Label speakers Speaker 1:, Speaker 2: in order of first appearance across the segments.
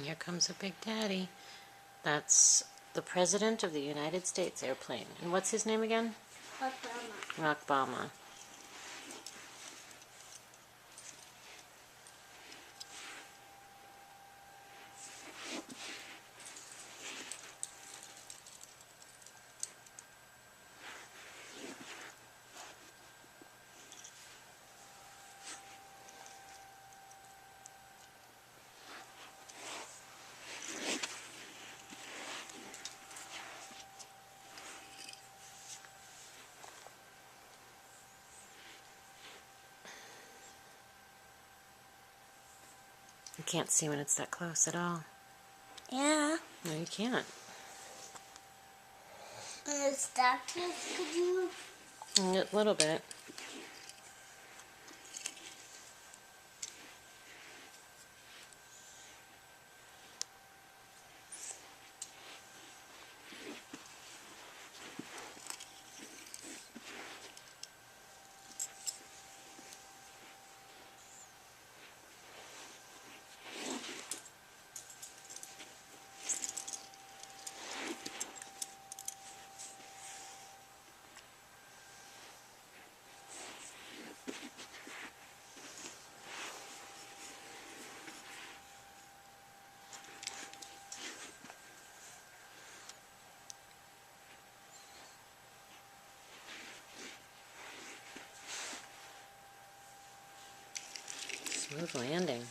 Speaker 1: Here comes a big daddy. That's the President of the United States airplane. And what's his name again?
Speaker 2: Obama.
Speaker 1: Obama. You can't see when it's that close at all.
Speaker 2: Yeah.
Speaker 1: No, you can't.
Speaker 2: Is that close? Could you?
Speaker 1: A little bit. Smooth landing.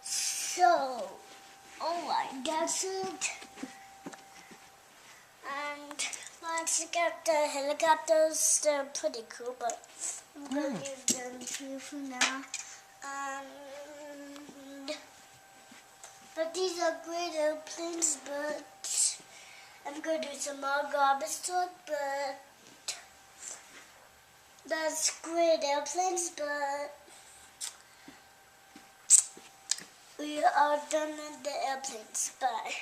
Speaker 2: So, alright, that's it. And let's get the helicopters. They're pretty cool, but I'm going to leave them here for now. But these are great airplanes, but I'm going to do some more garbage talk, but that's great airplanes, but we are done with the airplanes. Bye.